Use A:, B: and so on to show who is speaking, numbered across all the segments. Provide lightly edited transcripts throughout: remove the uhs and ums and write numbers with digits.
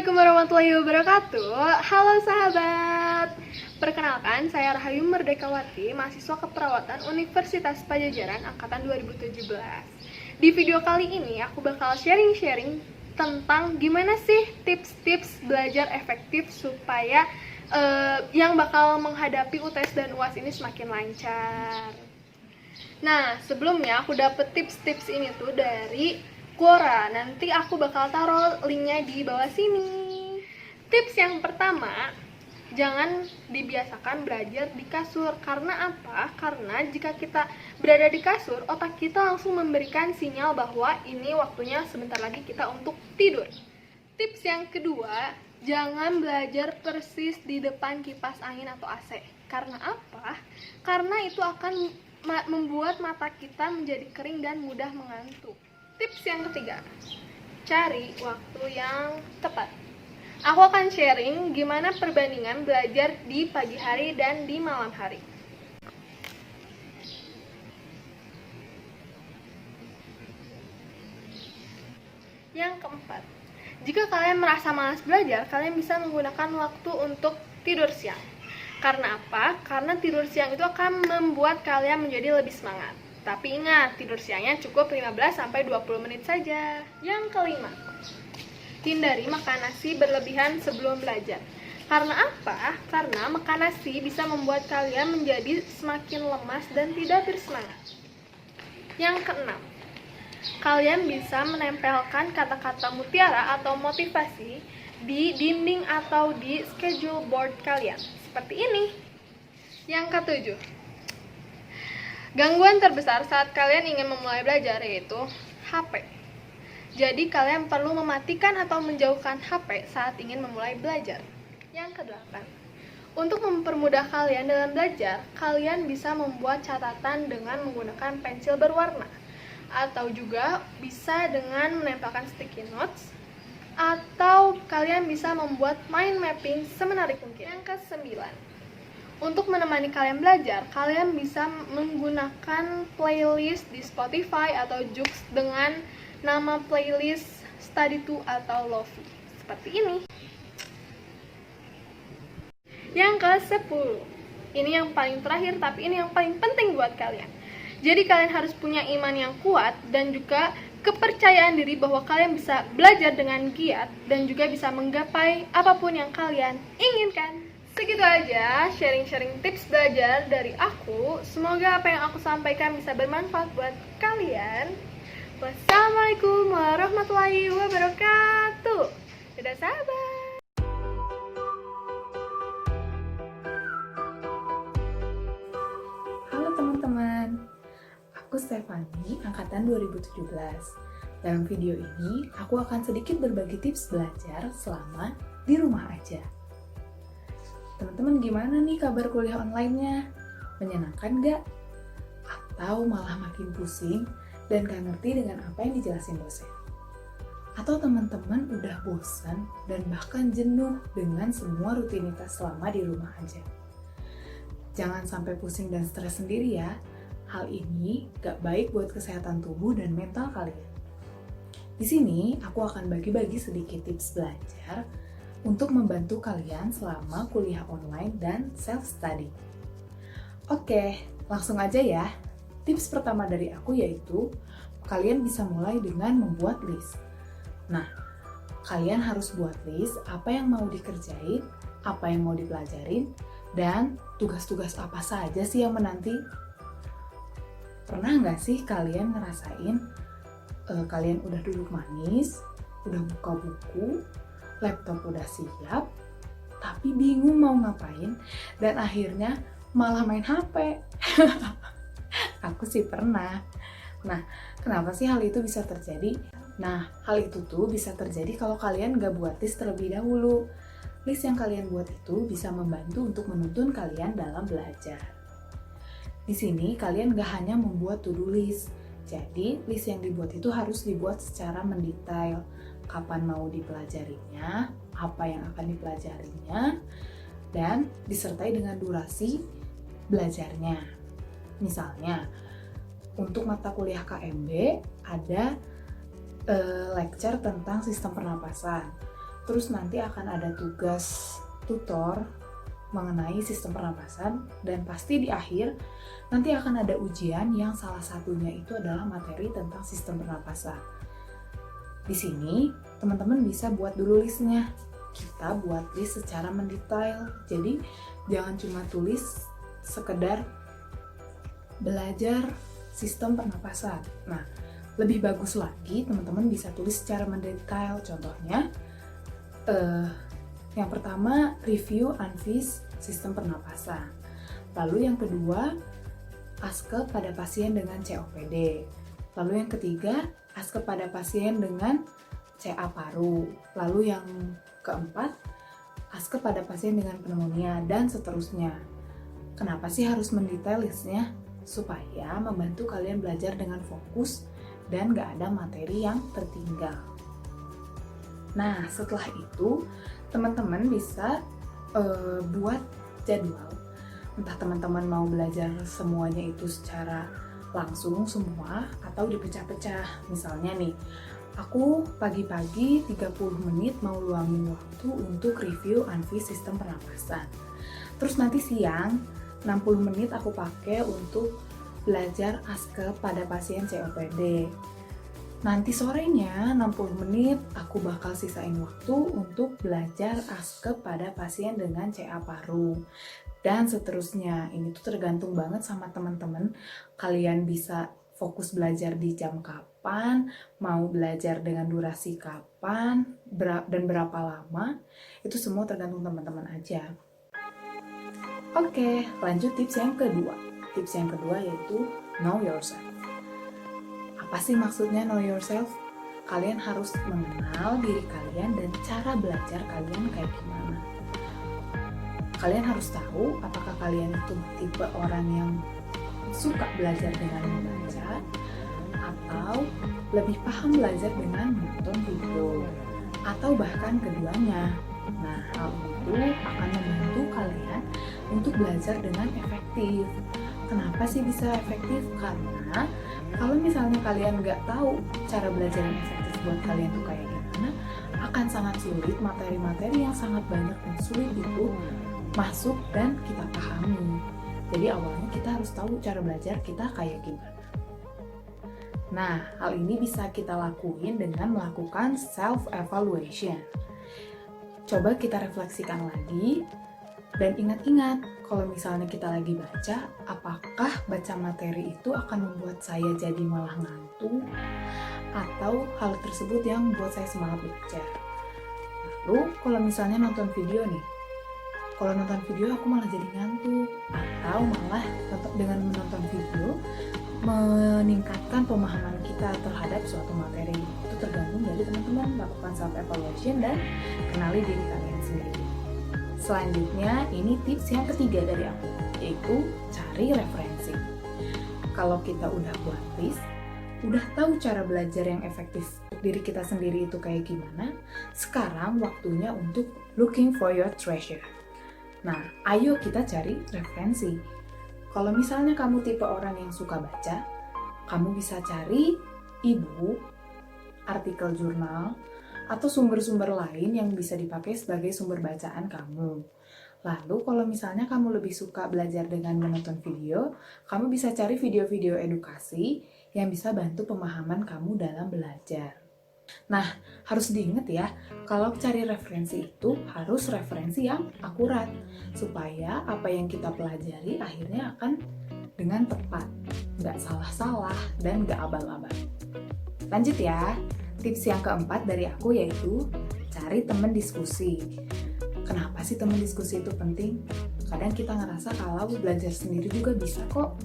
A: Assalamualaikum warahmatullahi wabarakatuh. Halo sahabat. Perkenalkan, saya Rahayu Merdekawati, mahasiswa keperawatan Universitas Padjadjaran angkatan 2017. Di video kali ini aku bakal sharing-sharing tentang gimana sih tips-tips belajar efektif supaya yang bakal menghadapi UTS dan UAS ini semakin lancar. Nah, sebelumnya aku dapet tips-tips ini tuh dari Quora. Nanti aku bakal taruh linknya di bawah sini. Tips yang pertama, jangan dibiasakan belajar di kasur. Karena apa? Karena jika kita berada di kasur, otak kita langsung memberikan sinyal bahwa ini waktunya sebentar lagi kita untuk tidur. Tips yang kedua, jangan belajar persis di depan kipas angin atau AC. Karena apa? Karena itu akan membuat mata kita menjadi kering dan mudah mengantuk. Tips yang ketiga, cari waktu yang tepat. Aku akan sharing gimana perbandingan belajar di pagi hari dan di malam hari. Yang keempat, jika kalian merasa malas belajar, kalian bisa menggunakan waktu untuk tidur siang. Karena apa? Karena tidur siang itu akan membuat kalian menjadi lebih semangat. Tapi ingat, tidur siangnya cukup 15-20 menit saja. Yang kelima, hindari makan nasi berlebihan sebelum belajar. Karena apa? Karena makan nasi bisa membuat kalian menjadi semakin lemas dan tidak bersemangat. Yang keenam, kalian bisa menempelkan kata-kata mutiara atau motivasi di dinding atau di schedule board kalian. Seperti ini. Yang ketujuh, gangguan terbesar saat kalian ingin memulai belajar yaitu HP. Jadi kalian perlu mematikan atau menjauhkan HP saat ingin memulai belajar. Yang kedelapan, untuk mempermudah kalian dalam belajar, kalian bisa membuat catatan dengan menggunakan pensil berwarna. Atau juga bisa dengan menempelkan sticky notes. Atau kalian bisa membuat mind mapping semenarik mungkin. Yang kesembilan, untuk menemani kalian belajar, kalian bisa menggunakan playlist di Spotify atau Joox dengan nama playlist Study2 atau Lofi. Seperti ini. Yang ke-10. Ini yang paling terakhir, tapi ini yang paling penting buat kalian. Jadi kalian harus punya iman yang kuat dan juga kepercayaan diri bahwa kalian bisa belajar dengan giat dan juga bisa menggapai apapun yang kalian inginkan. Segitu aja sharing-sharing tips belajar dari aku. Semoga apa yang aku sampaikan bisa bermanfaat buat kalian. Wassalamualaikum warahmatullahi wabarakatuh. Dadah sahabat.
B: Halo teman-teman, aku Stefani, angkatan 2017. Dalam video ini, aku akan sedikit berbagi tips belajar selama di rumah aja. Teman-teman gimana nih kabar kuliah online-nya? Menyenangkan gak? Atau malah makin pusing dan gak ngerti dengan apa yang dijelasin dosen? Atau teman-teman udah bosan dan bahkan jenuh dengan semua rutinitas selama di rumah aja? Jangan sampai pusing dan stres sendiri ya. Hal ini gak baik buat kesehatan tubuh dan mental kalian. Di sini aku akan bagi-bagi sedikit tips belajar untuk membantu kalian selama kuliah online dan self-study. Oke, langsung aja ya. Tips pertama dari aku yaitu, kalian bisa mulai dengan membuat list. Nah, kalian harus buat list apa yang mau dikerjain, apa yang mau dipelajarin, dan tugas-tugas apa saja sih yang menanti. Pernah nggak sih kalian ngerasain kalian udah duduk manis, udah buka buku, laptop udah siap, tapi bingung mau ngapain, dan akhirnya malah main HP. Aku sih pernah. Nah, kenapa sih hal itu bisa terjadi? Nah, hal itu tuh bisa terjadi kalau kalian gak buat list terlebih dahulu. List yang kalian buat itu bisa membantu untuk menuntun kalian dalam belajar. Di sini kalian gak hanya membuat to-do list, jadi list yang dibuat itu harus dibuat secara mendetail. Kapan mau dipelajarinya, apa yang akan dipelajarinya, dan disertai dengan durasi belajarnya. Misalnya, untuk mata kuliah KMB ada lecture tentang sistem pernapasan. terus nanti akan ada tugas tutor mengenai sistem pernapasan, dan pasti di akhir nanti akan ada ujian yang salah satunya itu adalah materi tentang sistem pernapasan. Di sini teman-teman bisa buat dulu listnya. Kita buat list secara mendetail, jadi jangan cuma tulis sekedar belajar sistem pernapasan. Nah, lebih bagus lagi teman-teman bisa tulis secara mendetail. Contohnya, yang pertama review ANFIS sistem pernapasan. Lalu yang kedua, aske pada pasien dengan COPD. Lalu yang ketiga, aske pada pasien dengan CA paru. Lalu yang keempat, aske pada pasien dengan pneumonia, dan seterusnya. Kenapa sih harus mendetail listnya? Supaya membantu kalian belajar dengan fokus dan gak ada materi yang tertinggal. Nah, setelah itu teman-teman bisa buat jadwal. Entah teman-teman mau belajar semuanya itu secara langsung semua atau dipecah-pecah. Misalnya nih, aku pagi-pagi 30 menit mau luangin waktu untuk review ANFIS sistem pernapasan. Terus nanti siang 60 menit aku pakai untuk belajar aske pada pasien COPD. Nanti sorenya 60 menit aku bakal sisain waktu untuk belajar aske pada pasien dengan CA paru. Dan seterusnya. Ini tuh tergantung banget sama teman-teman. Kalian bisa fokus belajar di jam kapan, mau belajar dengan durasi kapan, dan berapa lama. Itu semua tergantung teman-teman aja. Oke, lanjut tips yang kedua. Tips yang kedua yaitu know yourself. Apa sih maksudnya know yourself? Kalian harus mengenal diri kalian dan cara belajar kalian kayak gimana. Kalian harus tahu apakah kalian itu tipe orang yang suka belajar dengan membaca atau lebih paham belajar dengan menonton video, atau bahkan keduanya. Nah, hal itu akan membantu kalian untuk belajar dengan efektif. Kenapa sih bisa efektif? Karena kalau misalnya kalian nggak tahu cara belajar yang efektif buat kalian tuh kayak gimana, akan sangat sulit, materi-materi yang sangat banyak dan sulit itu masuk dan kita pahami. Jadi awalnya kita harus tahu cara belajar kita kayak gimana. Nah, hal ini bisa kita lakuin dengan melakukan self-evaluation. Coba kita refleksikan lagi, dan ingat-ingat, kalau misalnya kita lagi baca, apakah baca materi itu akan membuat saya jadi malah ngantuk, atau hal tersebut yang membuat saya semangat belajar. Lalu, kalau misalnya nonton video nih, kalau nonton video aku malah jadi ngantuk, atau malah dengan menonton video meningkatkan pemahaman kita terhadap suatu materi. Itu tergantung dari teman-teman melakukan self evaluation dan kenali diri kalian sendiri. Selanjutnya, ini tips yang ketiga dari aku, yaitu cari referensi. Kalau kita udah buat list, udah tahu cara belajar yang efektif untuk diri kita sendiri itu kayak gimana, sekarang waktunya untuk looking for your treasure. Nah, ayo kita cari referensi. Kalau misalnya kamu tipe orang yang suka baca, kamu bisa cari e-book, artikel jurnal, atau sumber-sumber lain yang bisa dipakai sebagai sumber bacaan kamu. Lalu kalau misalnya kamu lebih suka belajar dengan menonton video, kamu bisa cari video-video edukasi yang bisa bantu pemahaman kamu dalam belajar. Nah, harus diingat ya, kalau cari referensi itu harus referensi yang akurat, supaya apa yang kita pelajari akhirnya akan dengan tepat, nggak salah-salah dan nggak abal-abal. Lanjut ya, tips yang keempat dari aku yaitu cari teman diskusi. Kenapa sih teman diskusi itu penting? Kadang kita ngerasa kalau belajar sendiri juga bisa kok.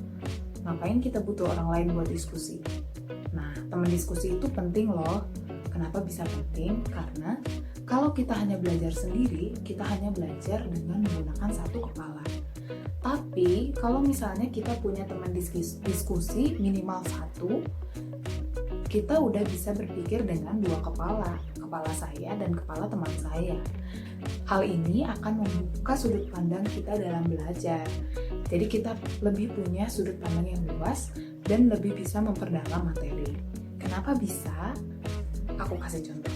B: Ngapain kita butuh orang lain buat diskusi? Nah, teman diskusi itu penting loh. Kenapa bisa penting? Karena kalau kita hanya belajar sendiri, kita hanya belajar dengan menggunakan satu kepala. Tapi kalau misalnya kita punya teman diskusi minimal satu, kita udah bisa berpikir dengan dua kepala saya dan kepala teman saya. Hal ini akan membuka sudut pandang kita dalam belajar. Jadi kita lebih punya sudut pandang yang luas dan lebih bisa memperdalam materi. Kenapa bisa? Aku kasih contoh.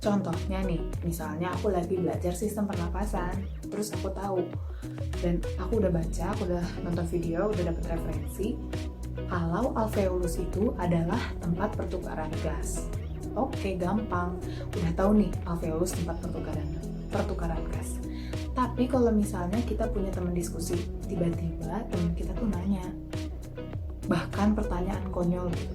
B: Contohnya nih, misalnya aku lagi belajar sistem pernapasan, terus aku tahu, dan aku udah baca, aku udah nonton video, udah dapet referensi, kalau alveolus itu adalah tempat pertukaran gas. Oke, gampang. Udah tahu nih, alveolus tempat pertukaran gas. Tapi kalau misalnya kita punya teman diskusi, tiba-tiba teman kita tuh nanya, bahkan pertanyaan konyol gitu,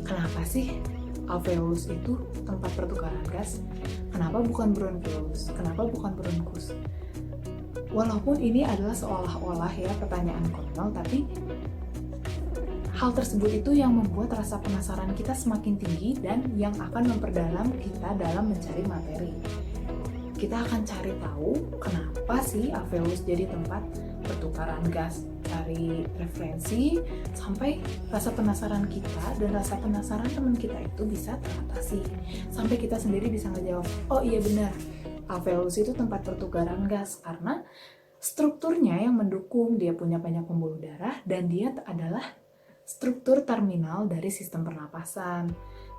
B: kenapa sih alveolus itu tempat pertukaran gas? Kenapa bukan bronkiolus? Kenapa bukan bronkus? Walaupun ini adalah seolah-olah ya pertanyaan konyol, tapi hal tersebut itu yang membuat rasa penasaran kita semakin tinggi dan yang akan memperdalam kita dalam mencari materi. Kita akan cari tahu kenapa sih alveolus jadi tempat pertukaran gas, cari referensi sampai rasa penasaran kita dan rasa penasaran teman kita itu bisa teratasi sampai kita sendiri bisa ngejawab, oh iya benar, alveolus itu tempat pertukaran gas karena strukturnya yang mendukung, dia punya banyak pembuluh darah dan dia adalah struktur terminal dari sistem pernapasan,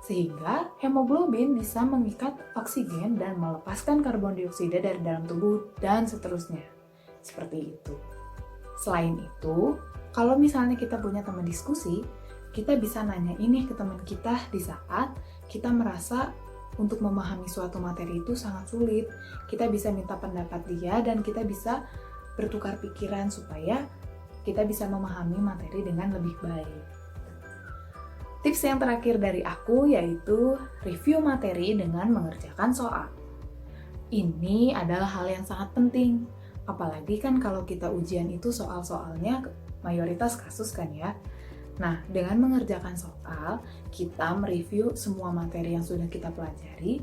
B: sehingga hemoglobin bisa mengikat oksigen dan melepaskan karbon dioksida dari dalam tubuh dan seterusnya. Seperti itu. Selain itu, kalau misalnya kita punya teman diskusi, kita bisa nanya ini ke teman kita di saat kita merasa untuk memahami suatu materi itu sangat sulit. Kita bisa minta pendapat dia dan kita bisa bertukar pikiran supaya kita bisa memahami materi dengan lebih baik. Tips yang terakhir dari aku yaitu review materi dengan mengerjakan soal. Ini adalah hal yang sangat penting. Apalagi kan kalau kita ujian itu soal-soalnya mayoritas kasus kan ya. Nah, dengan mengerjakan soal, kita mereview semua materi yang sudah kita pelajari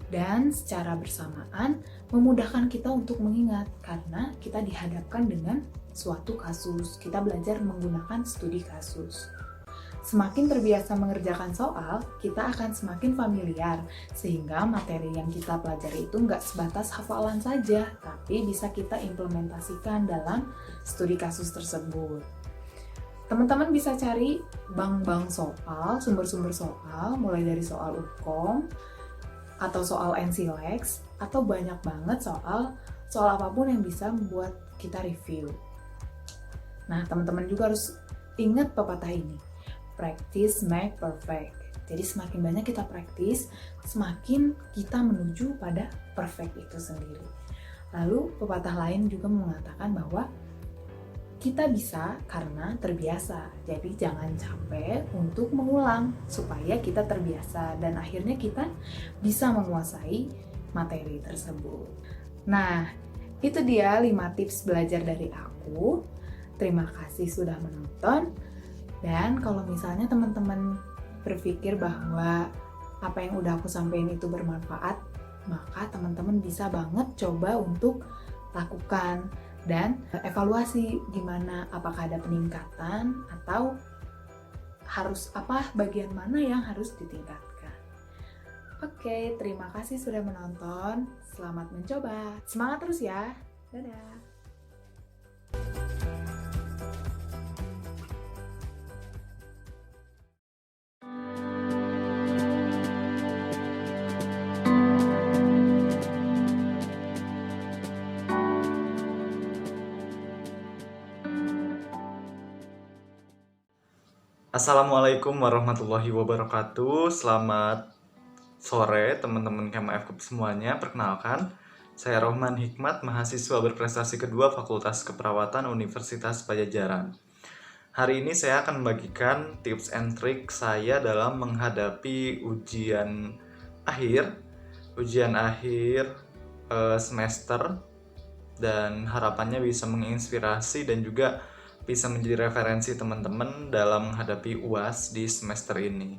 B: dan secara bersamaan memudahkan kita untuk mengingat karena kita dihadapkan dengan suatu kasus. Kita belajar menggunakan studi kasus. Semakin terbiasa mengerjakan soal, kita akan semakin familiar, sehingga materi yang kita pelajari itu nggak sebatas hafalan saja, tapi bisa kita implementasikan dalam studi kasus tersebut. Teman-teman bisa cari bank-bank soal, sumber-sumber soal, mulai dari soal UKOM, atau soal NCLEX, atau banyak banget soal apapun yang bisa membuat kita review. Nah, teman-teman juga harus ingat pepatah ini. Practice make perfect. Jadi semakin banyak kita praktis, semakin kita menuju pada perfect itu sendiri. Lalu pepatah lain juga mengatakan bahwa kita bisa karena terbiasa. Jadi jangan capek untuk mengulang supaya kita terbiasa dan akhirnya kita bisa menguasai materi tersebut. Nah, itu dia 5 tips belajar dari aku. Terima kasih sudah menonton. Dan kalau misalnya teman-teman berpikir bahwa apa yang udah aku sampaikan itu bermanfaat, maka teman-teman bisa banget coba untuk lakukan dan evaluasi gimana, apakah ada peningkatan atau harus bagian mana yang harus ditingkatkan. Oke, terima kasih sudah menonton. Selamat mencoba. Semangat terus ya. Dadah.
C: Assalamualaikum warahmatullahi wabarakatuh. Selamat sore teman-teman KMFKUP semuanya. Perkenalkan, saya Rohman Hikmat, mahasiswa berprestasi kedua Fakultas Keperawatan Universitas Padjadjaran. Hari ini saya akan membagikan tips and trik saya dalam menghadapi ujian akhir semester, dan harapannya bisa menginspirasi dan juga bisa menjadi referensi teman-teman dalam menghadapi UAS di semester ini.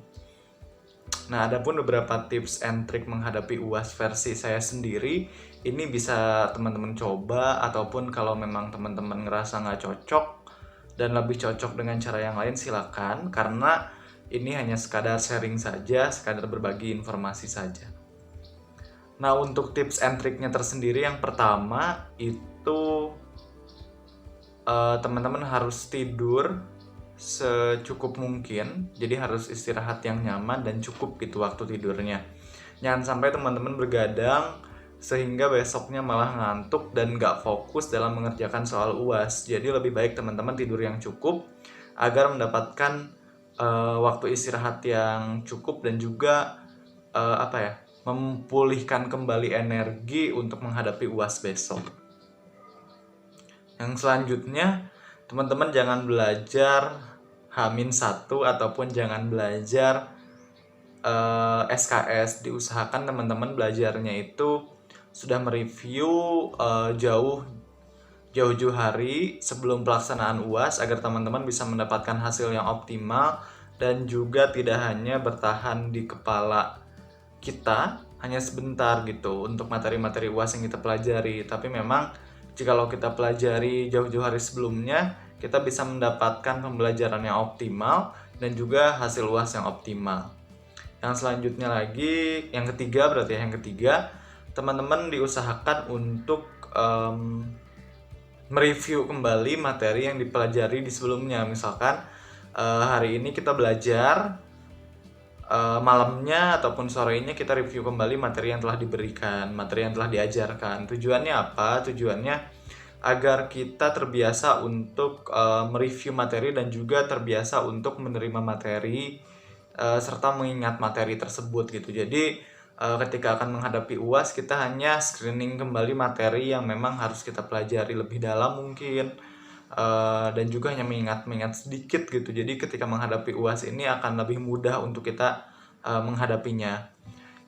C: Nah, ada pun beberapa tips and trik menghadapi UAS versi saya sendiri. Ini bisa teman-teman coba, ataupun kalau memang teman-teman ngerasa nggak cocok dan lebih cocok dengan cara yang lain, silakan. Karena ini hanya sekadar sharing saja, sekadar berbagi informasi saja. Nah, untuk tips and triknya tersendiri, yang pertama itu teman-teman harus tidur secukup mungkin. Jadi harus istirahat yang nyaman dan cukup gitu waktu tidurnya. Jangan sampai teman-teman bergadang sehingga besoknya malah ngantuk dan gak fokus dalam mengerjakan soal UAS. Jadi lebih baik teman-teman tidur yang cukup agar mendapatkan waktu istirahat yang cukup dan juga memulihkan kembali energi untuk menghadapi UAS besok. Yang selanjutnya, teman-teman jangan belajar H-1 ataupun jangan belajar SKS. Diusahakan teman-teman belajarnya itu sudah mereview jauh-jauh hari sebelum pelaksanaan UAS agar teman-teman bisa mendapatkan hasil yang optimal dan juga tidak hanya bertahan di kepala kita hanya sebentar gitu untuk materi-materi UAS yang kita pelajari, tapi memang jikalau kita pelajari jauh-jauh hari sebelumnya, kita bisa mendapatkan pembelajaran yang optimal dan juga hasil UAS yang optimal. Yang selanjutnya lagi, yang ketiga, teman-teman diusahakan untuk mereview kembali materi yang dipelajari di sebelumnya. Misalkan hari ini kita belajar, malamnya ataupun sorenya kita review kembali materi yang telah diberikan, materi yang telah diajarkan. Tujuannya apa? Tujuannya agar kita terbiasa untuk mereview materi dan juga terbiasa untuk menerima materi serta mengingat materi tersebut gitu. Jadi ketika akan menghadapi UAS kita hanya screening kembali materi yang memang harus kita pelajari lebih dalam mungkin, dan juga hanya mengingat sedikit gitu. Jadi ketika menghadapi UAS ini akan lebih mudah untuk kita menghadapinya.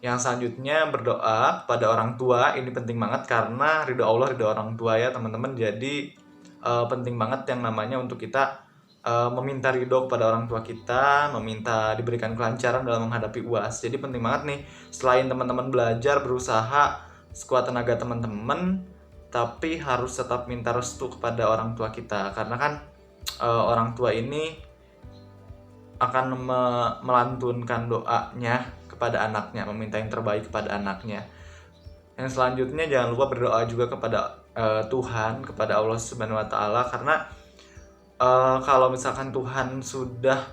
C: Yang selanjutnya, berdoa kepada orang tua. Ini penting banget karena ridho Allah, ridho orang tua ya teman-teman. Jadi penting banget yang namanya untuk kita meminta ridho kepada orang tua kita, meminta diberikan kelancaran dalam menghadapi UAS. Jadi penting banget nih, selain teman-teman belajar, berusaha sekuat tenaga teman-teman, tapi harus tetap minta restu kepada orang tua kita. Karena kan orang tua ini akan melantunkan doanya kepada anaknya, meminta yang terbaik kepada anaknya. Yang selanjutnya jangan lupa berdoa juga kepada Tuhan, kepada Allah Subhanahu wa taala, karena kalau misalkan Tuhan sudah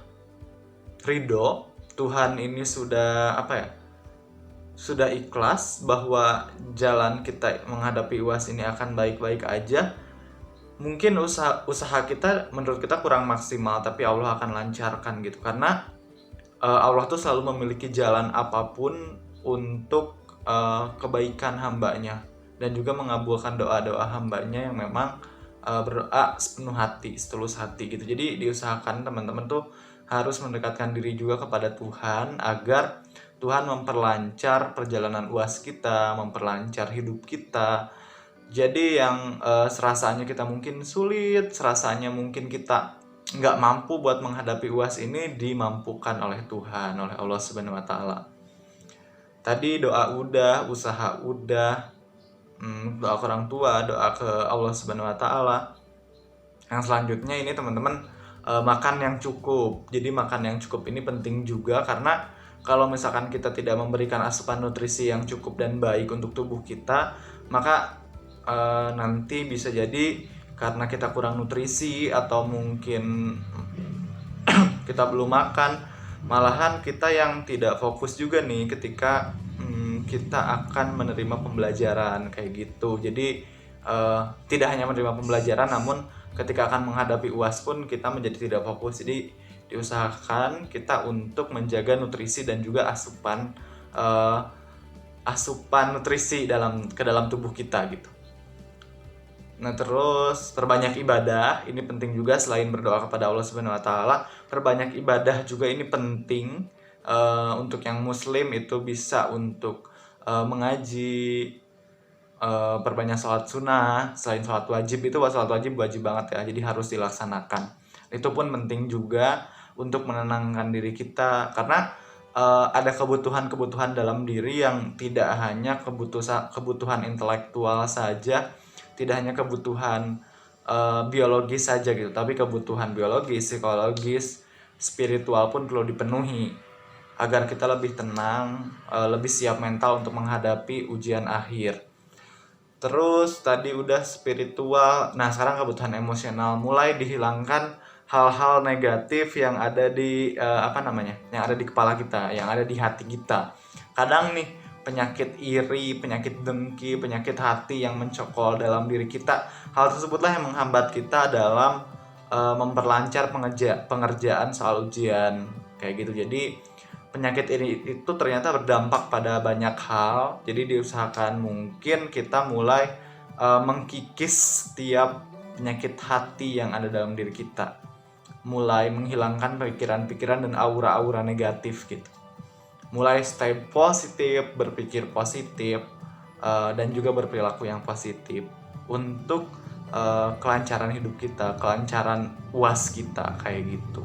C: ridho, Tuhan ini sudah sudah ikhlas bahwa jalan kita menghadapi UAS ini akan baik-baik aja, mungkin usaha kita menurut kita kurang maksimal, tapi Allah akan lancarkan gitu. Karena Allah tuh selalu memiliki jalan apapun untuk kebaikan hambanya dan juga mengabulkan doa-doa hambanya yang memang berdoa sepenuh hati, setulus hati gitu. Jadi diusahakan teman-teman tuh harus mendekatkan diri juga kepada Tuhan agar Tuhan memperlancar perjalanan UAS kita, memperlancar hidup kita. Jadi yang serasanya kita mungkin sulit, serasanya mungkin kita nggak mampu buat menghadapi UAS ini, dimampukan oleh Tuhan, oleh Allah Subhanahu wa taala. Tadi doa udah, usaha udah, doa ke orang tua, doa ke Allah Subhanahu wa taala. Yang selanjutnya ini teman-teman, makan yang cukup. Jadi makan yang cukup ini penting juga, karena kalau misalkan kita tidak memberikan asupan nutrisi yang cukup dan baik untuk tubuh kita, maka nanti bisa jadi karena kita kurang nutrisi atau mungkin kita belum makan, malahan kita yang tidak fokus juga nih ketika kita akan menerima pembelajaran kayak gitu. Jadi tidak hanya menerima pembelajaran, namun ketika akan menghadapi UAS pun kita menjadi tidak fokus. Jadi diusahakan kita untuk menjaga nutrisi dan juga asupan nutrisi ke dalam tubuh kita gitu. Nah terus perbanyak ibadah, ini penting juga. Selain berdoa kepada Allah Subhanahu wa taala, perbanyak ibadah juga ini penting. Untuk yang muslim itu bisa untuk mengaji, perbanyak sholat sunnah. Selain sholat wajib, itu sholat wajib banget ya, jadi harus dilaksanakan. Itu pun penting juga untuk menenangkan diri kita, karena ada kebutuhan dalam diri yang tidak hanya kebutuhan intelektual saja, tidak hanya kebutuhan biologis saja gitu, tapi kebutuhan biologis, psikologis, spiritual pun perlu dipenuhi agar kita lebih tenang, lebih siap mental untuk menghadapi ujian akhir. Terus tadi udah spiritual, nah sekarang kebutuhan emosional. Mulai dihilangkan hal-hal negatif yang ada di yang ada di kepala kita, yang ada di hati kita. Kadang nih penyakit iri, penyakit dengki, penyakit hati yang mencokol dalam diri kita. Hal tersebutlah yang menghambat kita dalam memperlancar pengerjaan soal ujian kayak gitu. Jadi penyakit ini itu ternyata berdampak pada banyak hal. Jadi diusahakan mungkin kita mulai mengkikis setiap penyakit hati yang ada dalam diri kita, mulai menghilangkan pikiran-pikiran dan aura-aura negatif gitu, mulai stay positif, berpikir positif, dan juga berperilaku yang positif untuk kelancaran hidup kita, kelancaran UAS kita kayak gitu.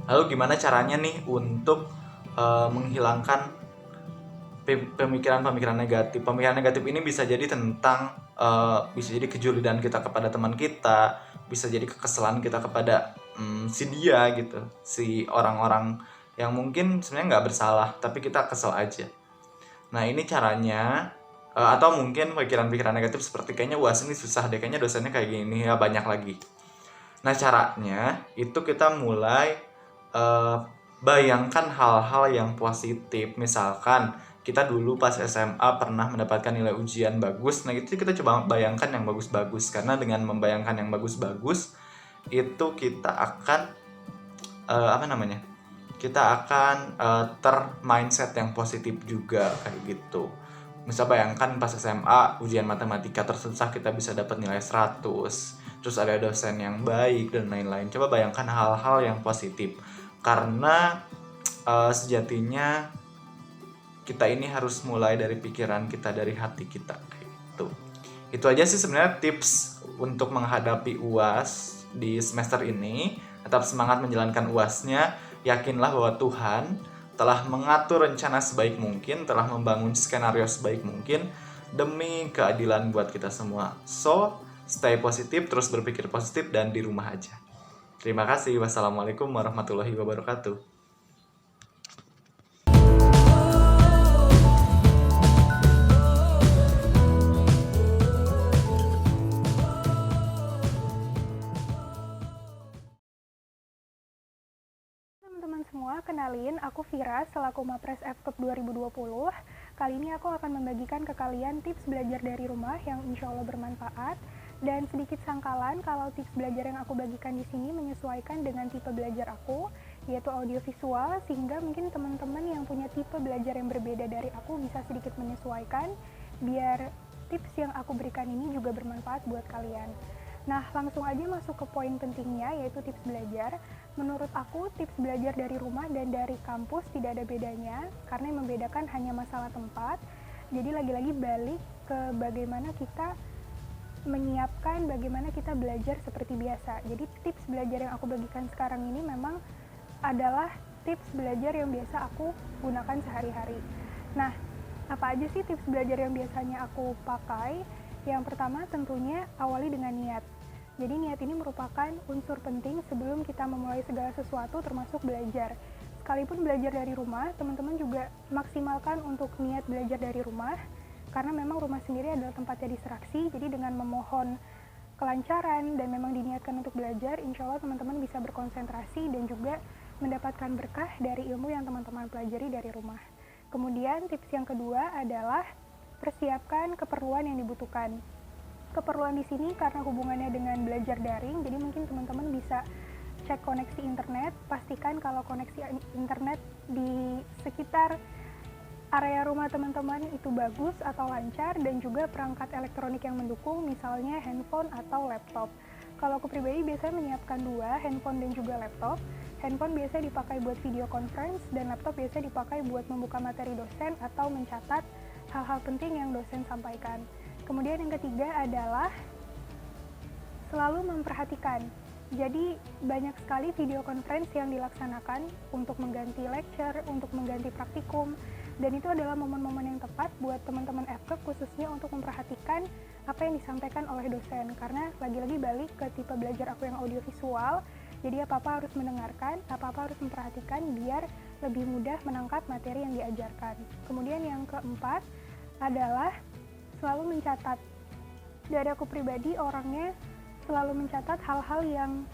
C: Lalu gimana caranya nih untuk menghilangkan pemikiran-pemikiran negatif? Pemikiran negatif ini bisa jadi tentang bisa jadi kejulidan kita kepada teman kita, bisa jadi kekesalan kita kepada si dia gitu, si orang-orang yang mungkin sebenarnya nggak bersalah tapi kita kesel aja. Nah ini caranya, atau mungkin pikiran-pikiran negatif seperti kayaknya UAS ini susah deh, kayaknya dosennya kayak gini ya, banyak lagi. Nah caranya itu kita mulai bayangkan hal-hal yang positif. Misalkan kita dulu pas SMA pernah mendapatkan nilai ujian bagus, nah itu kita coba bayangkan yang bagus-bagus, karena dengan membayangkan yang bagus-bagus itu kita akan kita akan ter-mindset yang positif juga kayak gitu. Misal bayangkan pas SMA ujian matematika tersusah kita bisa dapat nilai 100, terus ada dosen yang baik dan lain-lain. Coba bayangkan hal-hal yang positif, karena sejatinya kita ini harus mulai dari pikiran kita, dari hati kita kayak gitu. Itu aja sih sebenarnya tips untuk menghadapi UAS di semester ini. Tetap semangat menjalankan UASnya. Yakinlah bahwa Tuhan telah mengatur rencana sebaik mungkin, telah membangun skenario sebaik mungkin demi keadilan buat kita semua. So, stay positif, terus berpikir positif, dan di rumah aja. Terima kasih. Wassalamualaikum warahmatullahi wabarakatuh.
A: Teman-teman semua, kenalin, aku Vira selaku Mapres FKUP 2020. Kali ini aku akan membagikan ke kalian tips belajar dari rumah yang insya Allah bermanfaat, dan sedikit sangkalan kalau tips belajar yang aku bagikan di sini menyesuaikan dengan tipe belajar aku, yaitu audiovisual, sehingga mungkin teman-teman yang punya tipe belajar yang berbeda dari aku bisa sedikit menyesuaikan, biar tips yang aku berikan ini juga bermanfaat buat kalian. Nah, langsung aja masuk ke poin pentingnya, yaitu tips belajar. Menurut aku, tips belajar dari rumah dan dari kampus tidak ada bedanya, karena yang membedakan hanya masalah tempat. Jadi lagi-lagi balik ke bagaimana kita menyiapkan, bagaimana kita belajar seperti biasa. Jadi tips belajar yang aku bagikan sekarang ini memang adalah tips belajar yang biasa aku gunakan sehari-hari. Nah, apa aja sih tips belajar yang biasanya aku pakai? Yang pertama tentunya awali dengan niat. Jadi niat ini merupakan unsur penting sebelum kita memulai segala sesuatu termasuk belajar. Sekalipun belajar dari rumah, teman-teman juga maksimalkan untuk niat belajar dari rumah, karena memang rumah sendiri adalah tempatnya distraksi. Jadi dengan memohon kelancaran dan memang diniatkan untuk belajar, insya Allah teman-teman bisa berkonsentrasi dan juga mendapatkan berkah dari ilmu yang teman-teman pelajari dari rumah. Kemudian tips yang kedua adalah persiapkan keperluan yang dibutuhkan. Keperluan di sini karena hubungannya dengan belajar daring, jadi mungkin teman-teman bisa cek koneksi internet, pastikan kalau koneksi internet di sekitar area rumah teman-teman itu bagus atau lancar, dan juga perangkat elektronik yang mendukung, misalnya handphone atau laptop. Kalau aku pribadi biasanya menyiapkan dua, handphone dan juga laptop. Handphone biasanya dipakai buat video conference, dan laptop biasanya dipakai buat membuka materi dosen atau mencatat hal-hal penting yang dosen sampaikan. Kemudian yang ketiga adalah selalu memperhatikan. Jadi banyak sekali video conference yang dilaksanakan untuk mengganti lecture, untuk mengganti praktikum, dan itu adalah momen-momen yang tepat buat teman-teman FKUP khususnya untuk memperhatikan apa yang disampaikan oleh dosen. Karena lagi-lagi balik ke tipe belajar aku yang audiovisual, jadi apa-apa harus mendengarkan, apa-apa harus memperhatikan biar lebih mudah menangkap materi yang diajarkan. Kemudian yang keempat adalah selalu mencatat. Dari aku pribadi, orangnya selalu mencatat hal-hal yang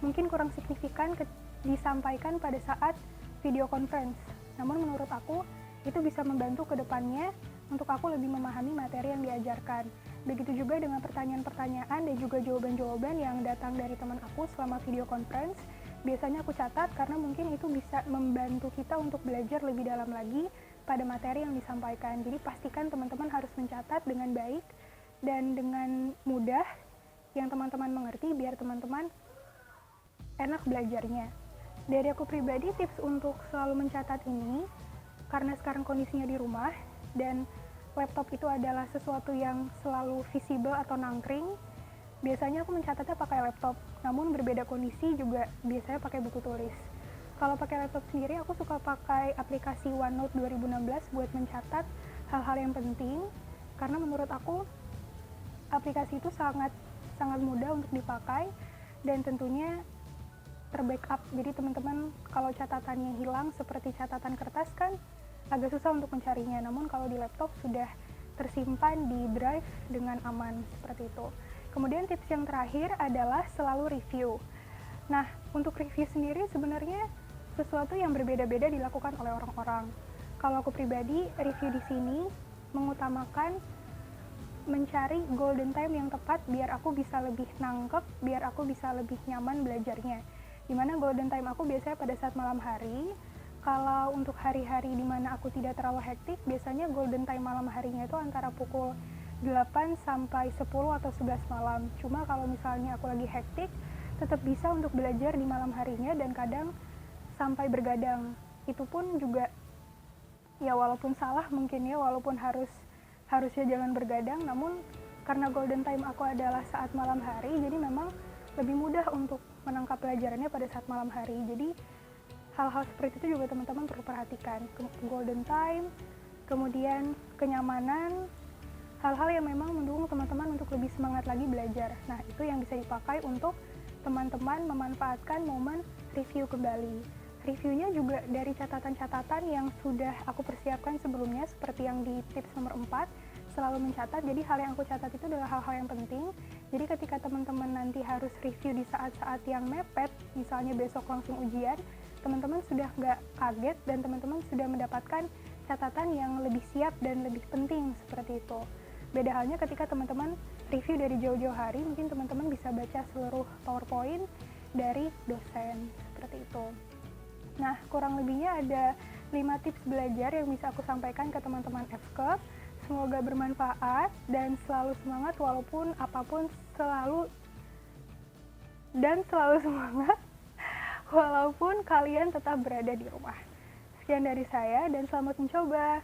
A: mungkin kurang signifikan disampaikan pada saat video conference. Namun menurut aku,
D: itu bisa membantu ke depannya untuk aku lebih memahami materi yang diajarkan. Begitu juga dengan pertanyaan-pertanyaan dan juga jawaban-jawaban yang datang dari teman aku selama video conference. Biasanya aku catat karena mungkin itu bisa membantu kita untuk belajar lebih dalam lagi pada materi yang disampaikan. Jadi pastikan teman-teman harus mencatat dengan baik dan dengan mudah yang teman-teman mengerti biar teman-teman enak belajarnya. Dari aku pribadi, tips untuk selalu mencatat ini, karena sekarang kondisinya di rumah dan laptop itu adalah sesuatu yang selalu visible atau nangkring, biasanya aku mencatatnya pakai laptop. Namun berbeda kondisi juga biasanya pakai buku tulis. Kalau pakai laptop sendiri, aku suka pakai aplikasi OneNote 2016 buat mencatat hal-hal yang penting, karena menurut aku aplikasi itu sangat mudah untuk dipakai dan tentunya terbackup. Jadi teman-teman kalau catatannya hilang seperti catatan kertas kan agak susah untuk mencarinya, namun kalau di laptop sudah tersimpan di drive dengan aman seperti itu. Kemudian tips yang terakhir adalah selalu review. Nah, untuk review sendiri sebenarnya sesuatu yang berbeda-beda dilakukan oleh orang-orang. Kalau aku pribadi, review di sini mengutamakan mencari golden time yang tepat biar aku bisa lebih nangkep, biar aku bisa lebih nyaman belajarnya. Dimana golden time aku biasanya pada saat malam hari. Kalau untuk hari-hari di mana aku tidak terlalu hektik, biasanya golden time malam harinya itu antara pukul 8 sampai 10 atau 11 malam. Cuma kalau misalnya aku lagi hektik, tetap bisa untuk belajar di malam harinya dan kadang sampai bergadang. Itu pun juga ya walaupun salah mungkin ya, walaupun harusnya jangan bergadang, namun karena golden time aku adalah saat malam hari, jadi memang lebih mudah untuk menangkap pelajarannya pada saat malam hari. Jadi hal-hal seperti itu juga teman-teman perlu perhatikan. Golden time, kemudian kenyamanan, hal-hal yang memang mendukung teman-teman untuk lebih semangat lagi belajar. Nah, itu yang bisa dipakai untuk teman-teman memanfaatkan momen review kembali. Reviewnya juga dari catatan-catatan yang sudah aku persiapkan sebelumnya, seperti yang di tips nomor 4, selalu mencatat. Jadi hal yang aku catat itu adalah hal-hal yang penting. Jadi ketika teman-teman nanti harus review di saat-saat yang mepet, misalnya besok langsung ujian, teman-teman sudah nggak kaget dan teman-teman sudah mendapatkan catatan yang lebih siap dan lebih penting seperti itu. Beda halnya ketika teman-teman review dari jauh-jauh hari, mungkin teman-teman bisa baca seluruh PowerPoint dari dosen, seperti itu. Nah, kurang lebihnya ada 5 tips belajar yang bisa aku sampaikan ke teman-teman FKEP. Semoga bermanfaat dan selalu semangat walaupun apapun, selalu semangat walaupun kalian tetap berada di rumah. Sekian dari saya dan selamat mencoba.